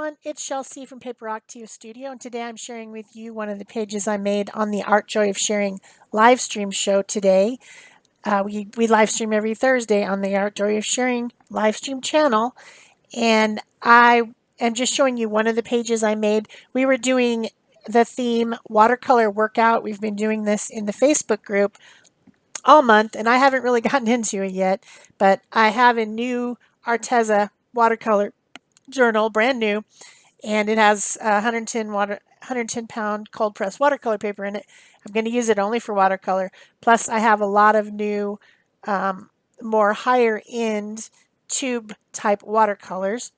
everyone, it's Shel C from PaperOcotilloStudio, and today I'm sharing with you one of the pages I made on the Art Joy of Sharing live stream show today. We live stream every Thursday on the Art Joy of Sharing live stream channel, and I am just showing you one of the pages I made. We were doing the theme watercolor workout. We've been doing this in the Facebook group all month, and I haven't really gotten into it yet, but I have a new Arteza watercolor journal, brand new, and it has 110 pound cold press watercolor paper in it. I'm going to use it only for watercolor. Plus, I have a lot of new, more higher end tube type watercolors.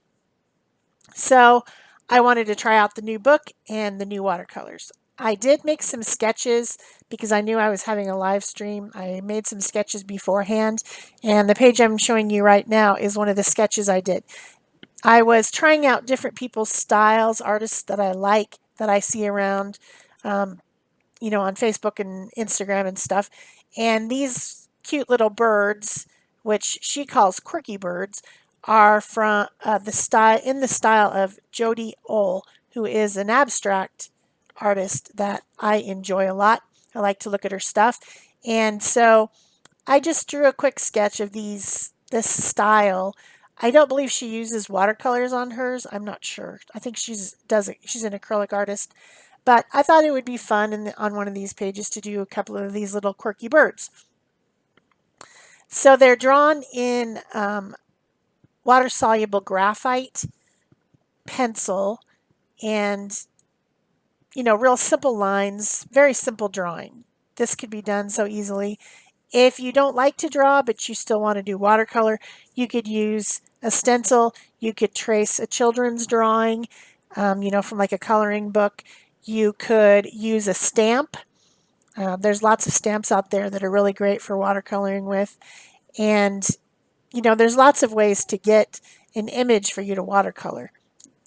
So I wanted to try out the new book and the new watercolors. I did make some sketches because I knew I was having a live stream. I made some sketches beforehand, and the page I'm showing you right now is one of the sketches I did. I was trying out different people's styles, artists that I like, that I see around, on Facebook and Instagram and stuff. And these cute little birds, which she calls quirky birds, are from in the style of Jodi Ohl, who is an abstract artist that I enjoy a lot. I like to look at her stuff. And so I just drew a quick sketch of this style. I don't believe she uses watercolors on hers. I'm not sure. I think she's an acrylic artist. But I thought it would be fun on one of these pages to do a couple of these little quirky birds. So they're drawn in water-soluble graphite pencil and, real simple lines, very simple drawing. This could be done so easily. If you don't like to draw, but you still want to do watercolor, you could use a stencil. You could trace a children's drawing, from like a coloring book. You could use a stamp. There's lots of stamps out there that are really great for watercoloring with. And, there's lots of ways to get an image for you to watercolor.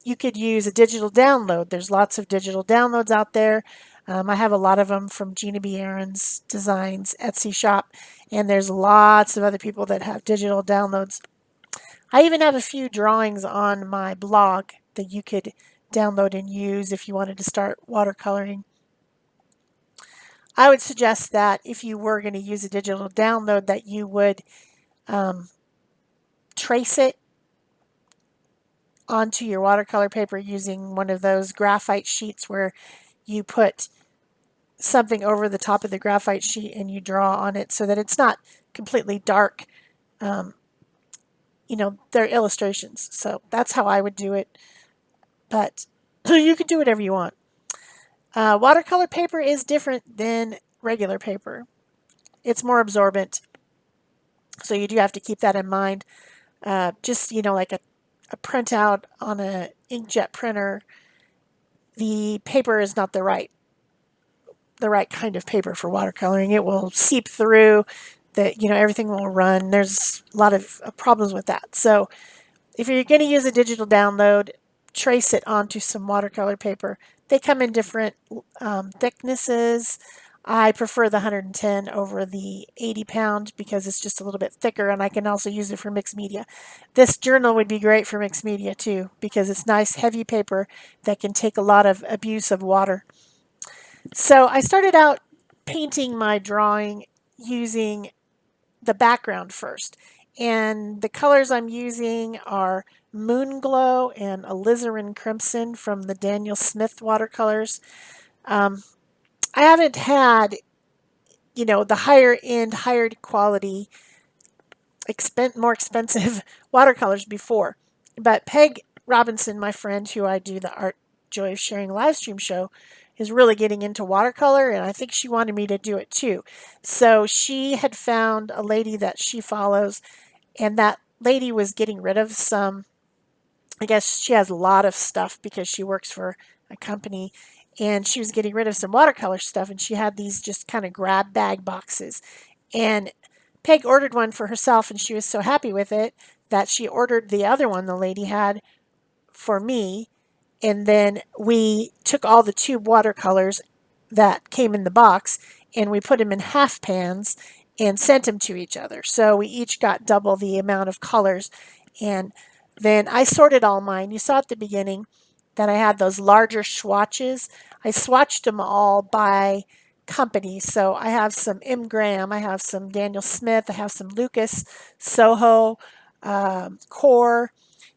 You could use a digital download. There's lots of digital downloads out there. I have a lot of them from Gina B. Aaron's Designs Etsy shop, and there's lots of other people that have digital downloads. I even have a few drawings on my blog that you could download and use if you wanted to start watercoloring. I would suggest that if you were going to use a digital download that you would trace it onto your watercolor paper using one of those graphite sheets where you put something over the top of the graphite sheet and you draw on it so that it's not completely dark. They're illustrations. So that's how I would do it. But you can do whatever you want. Watercolor paper is different than regular paper. It's more absorbent. So you do have to keep that in mind. Just, like a printout on an inkjet printer, the paper is not the right kind of paper for watercoloring. It will seep through, everything will run. There's a lot of problems with that. So if you're going to use a digital download, trace it onto some watercolor paper. They come in different thicknesses. I prefer the 110 over the 80 pound because it's just a little bit thicker, and I can also use it for mixed media. This journal would be great for mixed media too because it's nice heavy paper that can take a lot of abuse of water. So I started out painting my drawing using the background first. And the colors I'm using are Moon Glow and Alizarin Crimson from the Daniel Smith watercolors. I haven't had, the higher end, higher quality, more expensive watercolors before. But Peg Robinson, my friend who I do the Art Joy of Sharing live stream show, is really getting into watercolor, and I think she wanted me to do it too. So she had found a lady that she follows, and that lady was getting rid of some, I guess she has a lot of stuff because she works for a company, and she was getting rid of some watercolor stuff, and she had these just kind of grab bag boxes. And Peg ordered one for herself, and she was so happy with it that she ordered the other one the lady had for me. And then we took all the tube watercolors that came in the box and we put them in half pans and sent them to each other. So we each got double the amount of colors. And then I sorted all mine. You saw at the beginning, that I had those larger swatches. I swatched them all by company. So I have some M. Graham, I have some Daniel Smith, I have some Lucas, Soho, Core,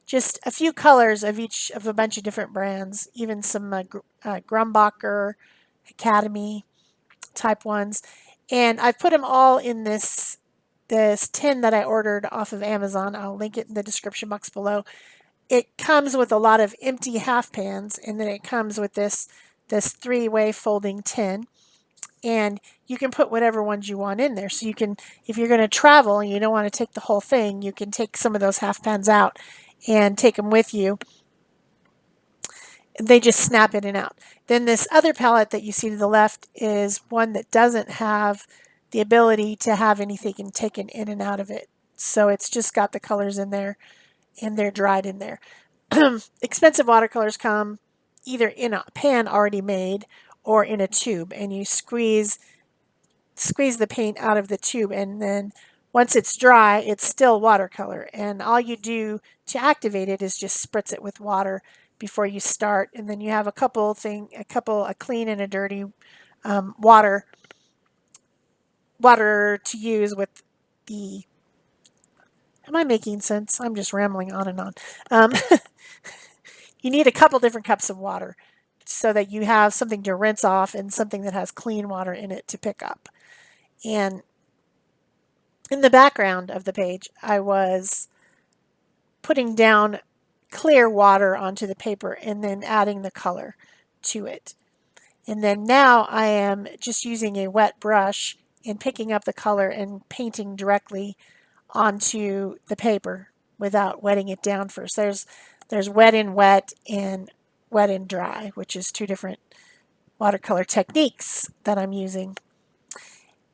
just a few colors of each of a bunch of different brands, even some Grumbacher, Academy type ones. And I've put them all in this tin that I ordered off of Amazon. I'll link it in the description box below. It comes with a lot of empty half pans, and then it comes with this three-way folding tin, and you can put whatever ones you want in there. So you can, if you're going to travel and you don't want to take the whole thing, you can take some of those half pans out and take them with you. They just snap in and out. Then this other palette that you see to the left is one that doesn't have the ability to have anything taken in and out of it. So it's just got the colors in there and they're dried in there. Expensive watercolors come either in a pan already made or in a tube, and you squeeze the paint out of the tube, and then once it's dry, it's still watercolor. And all you do to activate it is just spritz it with water before you start, and then you have a clean and a dirty water to use with the. Am I making sense? I'm just rambling on and on. You need a couple different cups of water so that you have something to rinse off and something that has clean water in it to pick up. And in the background of the page, I was putting down clear water onto the paper and then adding the color to it. And then now I am just using a wet brush and picking up the color and painting directly onto the paper without wetting it down first. There's wet in wet and wet in dry, which is two different watercolor techniques that I'm using.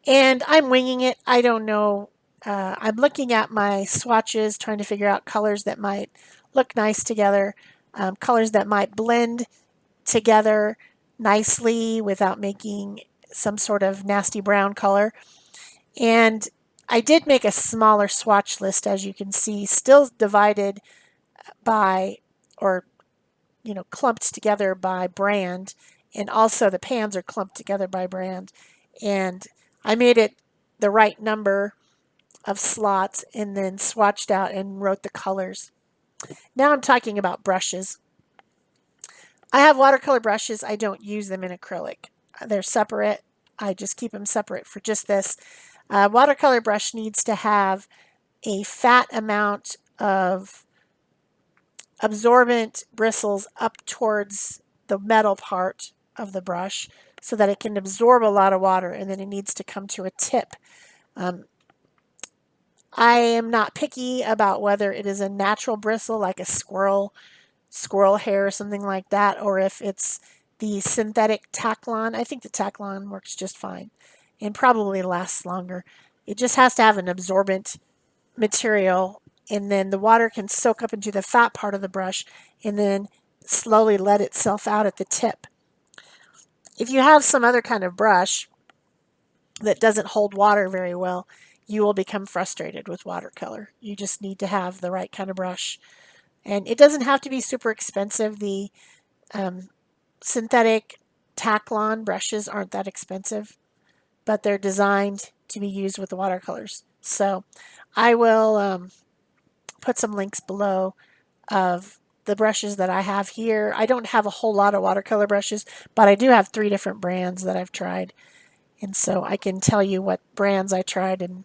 And I'm winging it. I don't know. I'm looking at my swatches, trying to figure out colors that might look nice together, colors that might blend together nicely without making some sort of nasty brown color. And I did make a smaller swatch list, as you can see, still divided by, or clumped together by brand, and also the pans are clumped together by brand. And I made it the right number of slots and then swatched out and wrote the colors. Now I'm talking about brushes. I have watercolor brushes. I don't use them in acrylic. They're separate. I just keep them separate for just this. Watercolor brush needs to have a fat amount of absorbent bristles up towards the metal part of the brush so that it can absorb a lot of water, and then it needs to come to a tip. I am not picky about whether it is a natural bristle like a squirrel hair or something like that, or if it's the synthetic Taklon. I think the Taklon works just fine and probably lasts longer. It just has to have an absorbent material, and then the water can soak up into the fat part of the brush and then slowly let itself out at the tip. If you have some other kind of brush that doesn't hold water very well, you will become frustrated with watercolor. You just need to have the right kind of brush. And it doesn't have to be super expensive. The synthetic Taklon brushes aren't that expensive, but they're designed to be used with the watercolors. So I will put some links below of the brushes that I have here. I don't have a whole lot of watercolor brushes, but I do have 3 different brands that I've tried. And so I can tell you what brands I tried and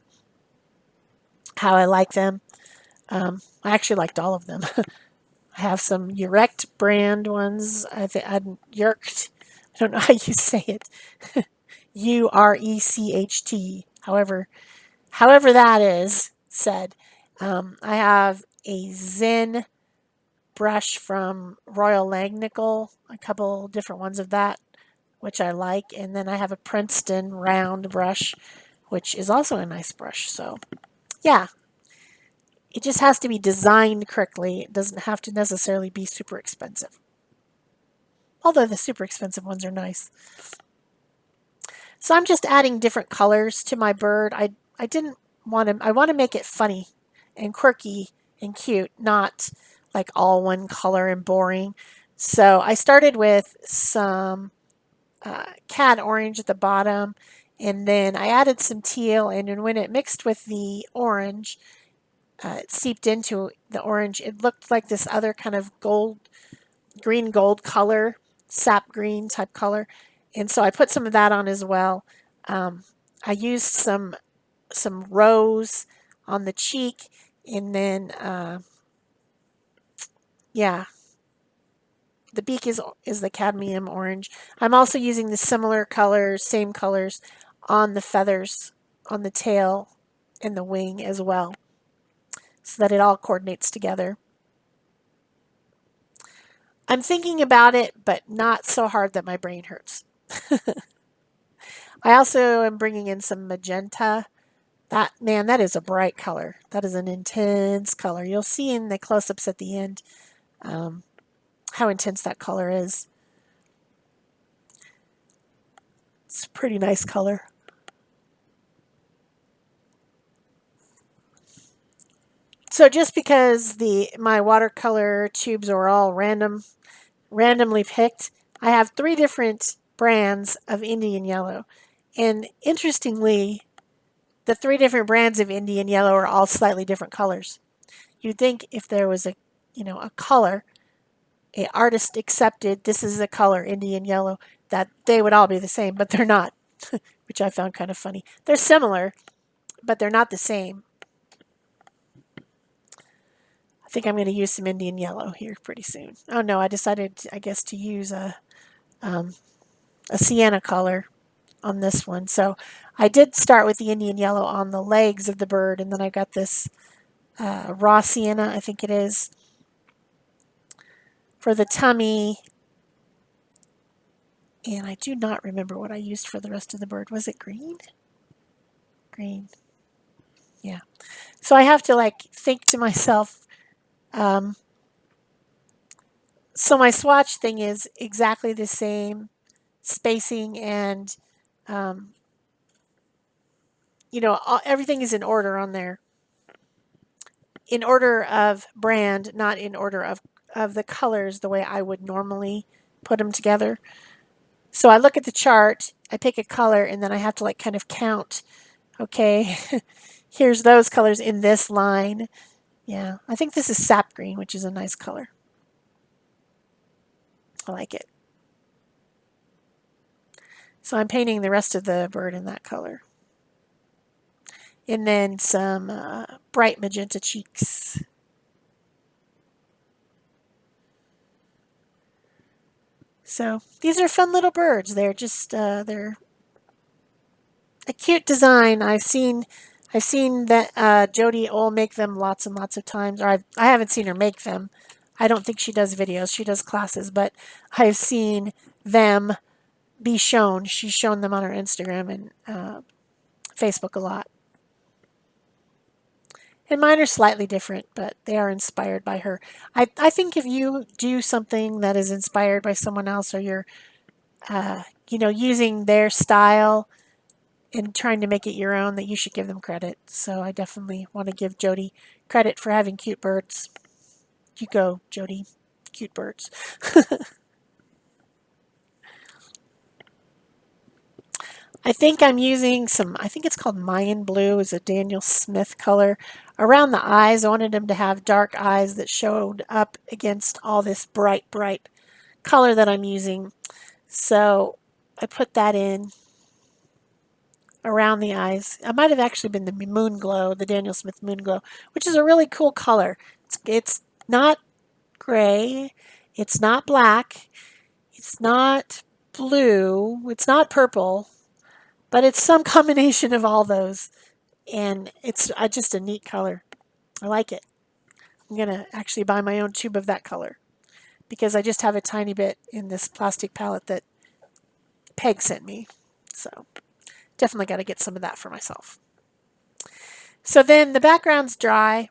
how I like them. I actually liked all of them. I have some Urect brand ones. I Urect. I don't know how you say it. Urecht. However that is said. I have a Zen brush from Royal Langnickel, a couple different ones of that, which I like. And then I have a Princeton round brush, which is also a nice brush. So, yeah. It just has to be designed correctly. It doesn't have to necessarily be super expensive. Although the super expensive ones are nice. So I'm just adding different colors to my bird. I want to make it funny and quirky and cute, not like all one color and boring. So I started with some cad orange at the bottom, and then I added some teal, and then when it mixed with the orange, it seeped into the orange. It looked like this other kind of green gold color, sap green type color, and so I put some of that on as well. I used some rose on the cheek, and then yeah, the beak is the cadmium orange. I'm also using the similar colors, same colors, on the feathers, on the tail, and the wing as well, so that it all coordinates together. I'm thinking about it, but not so hard that my brain hurts. I also am bringing in some magenta. That is a bright color. That is an intense color. You'll see in the close-ups at the end how intense that color is. It's a pretty nice color. So just because my watercolor tubes are all randomly picked, I have 3 different brands of Indian yellow. And interestingly, the 3 different brands of Indian yellow are all slightly different colors. You'd think if there was a color, an artist accepted this is a color, Indian yellow, that they would all be the same, but they're not, which I found kind of funny. They're similar, but they're not the same. I think I'm going to use some Indian yellow here pretty soon. Oh no, I decided, I guess, to use a sienna color on this one. So I did start with the Indian yellow on the legs of the bird, and then I got this raw sienna, I think it is, for the tummy. And I do not remember what I used for the rest of the bird. Was it green? Green. Yeah. So I have to like think to myself. So my swatch thing is exactly the same spacing, and everything is in order on there. In order of brand, not in order of the colors the way I would normally put them together. So I look at the chart, I pick a color, and then I have to like kind of count. Okay, here's those colors in this line. Yeah, I think this is sap green, which is a nice color. I like it. So I'm painting the rest of the bird in that color. And then some bright magenta cheeks. So these are fun little birds. They're just they're a cute design. I've seen that Jodi Ohl make them lots and lots of times, or I haven't seen her make them. I don't think she does videos. She does classes, but I've seen them be shown. She's shown them on her Instagram and Facebook a lot. And mine are slightly different, but they are inspired by her. I think if you do something that is inspired by someone else, or you're, using their style and trying to make it your own, that you should give them credit. So I definitely want to give Jodi credit for having cute birds. You go, Jodi. Cute birds. I think I'm using I think it's called Mayan Blue, is a Daniel Smith color. Around the eyes, I wanted him to have dark eyes that showed up against all this bright color that I'm using. So I put that in around the eyes. It might have actually been the Moon Glow, the Daniel Smith Moon Glow, which is a really cool color. It's not gray. It's not black. It's not blue. It's not purple. But it's some combination of all those. And it's just a neat color. I like it. I'm going to actually buy my own tube of that color, because I just have a tiny bit in this plastic palette that Peg sent me. So definitely got to get some of that for myself. So then the background's dry.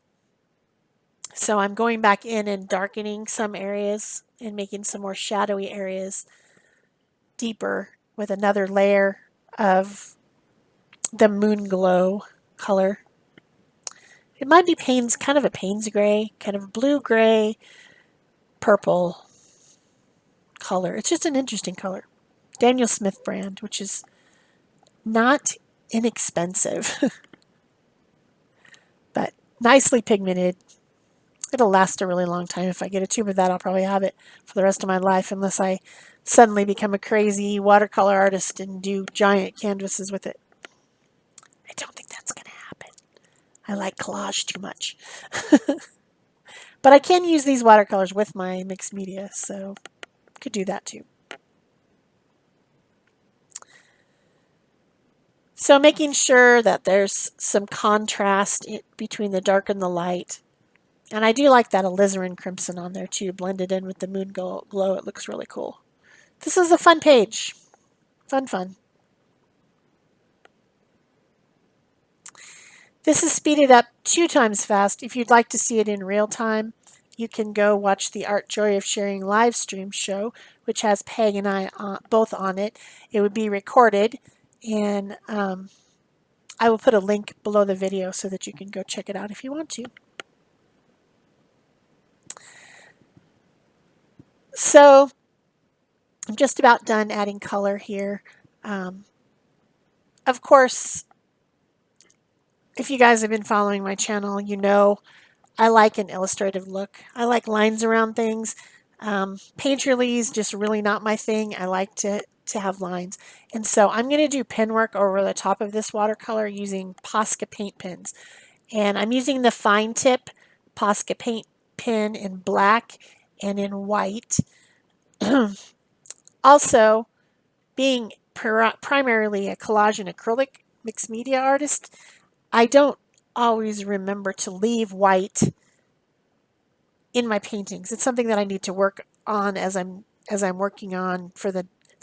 So I'm going back in and darkening some areas and making some more shadowy areas deeper with another layer of the Moon Glow color. It might be kind of a Payne's gray, kind of blue gray, purple. color. It's just an interesting color. Daniel Smith brand, which is not inexpensive, but nicely pigmented. It'll last a really long time. If I get a tube of that, I'll probably have it for the rest of my life, unless I suddenly become a crazy watercolor artist and do giant canvases with it. I don't think that's going to happen. I like collage too much. But I can use these watercolors with my mixed media, so I could do that too. So making sure that there's some contrast between the dark and the light. And I do like that alizarin crimson on there too, blended in with the moon glow. It looks really cool. This is a fun page. Fun. This is speeded up 2 times fast. If you'd like to see it in real time, you can go watch the Art Joy of Sharing live stream show, which has Peg and I both on it. It would be recorded, and I will put a link below the video so that you can go check it out if you want to. So I'm just about done adding color here. Of course, if you guys have been following my channel, you know I like an illustrative look. I like lines around things. Painterly is just really not my thing. I like to have lines. And so I'm going to do pen work over the top of this watercolor using Posca paint pens. And I'm using the fine tip Posca paint pen in black and in white. Also, being primarily a collage and acrylic mixed media artist, I don't always remember to leave white in my paintings. It's something that I need to work on as I'm working on for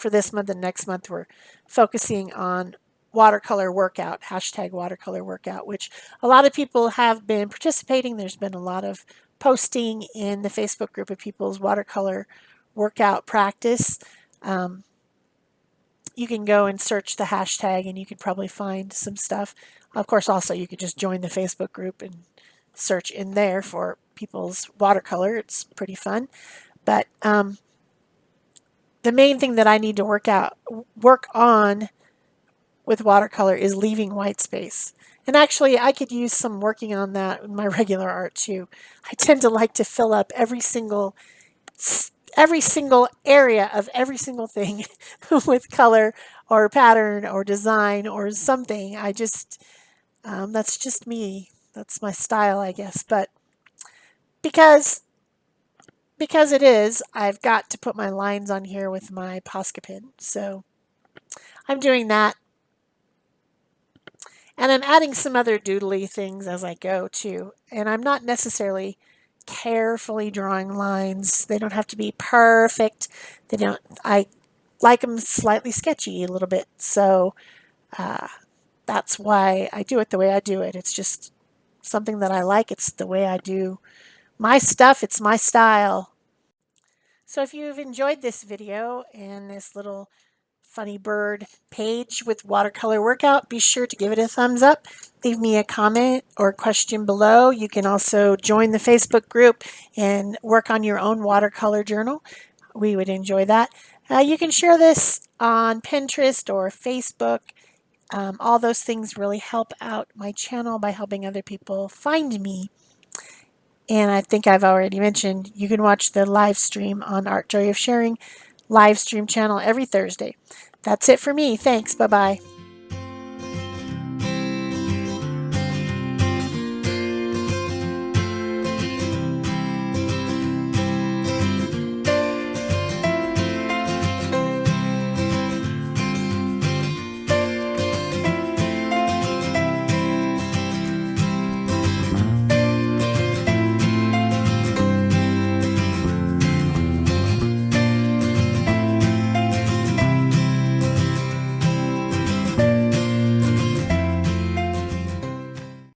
this month and next month. We're focusing on watercolor workout, hashtag watercolor workout, which a lot of people have been participating. There's been a lot of posting in the Facebook group of people's watercolor workout practice. You can go and search the hashtag and you could probably find some stuff. Of course, also you could just join the Facebook group and search in there for people's watercolor. It's pretty fun. But the main thing that I need to work on with watercolor is leaving white space. And actually, I could use some working on that in my regular art too. I tend to like to fill up every single area of every single thing with color or pattern or design or something. I just, that's just me. That's my style, I guess. But because it is, I've got to put my lines on here with my Posca pen. So I'm doing that. And I'm adding some other doodly things as I go too. And I'm not necessarily carefully drawing lines. They don't have to be perfect. I like them slightly sketchy a little bit. So that's why I do it the way I do it. It's just something that I like. It's the way I do my stuff. It's my style. So if you've enjoyed this video and this little funny bird page with watercolor workout, be sure to give it a thumbs up. Leave me a comment or question below. You can also join the Facebook group and work on your own watercolor journal. We would enjoy that. You can share this on Pinterest or Facebook. All those things really help out my channel by helping other people find me. And I think I've already mentioned you can watch the live stream on Art Joy of Sharing live stream channel every Thursday. That's it for me. Thanks. Bye-bye.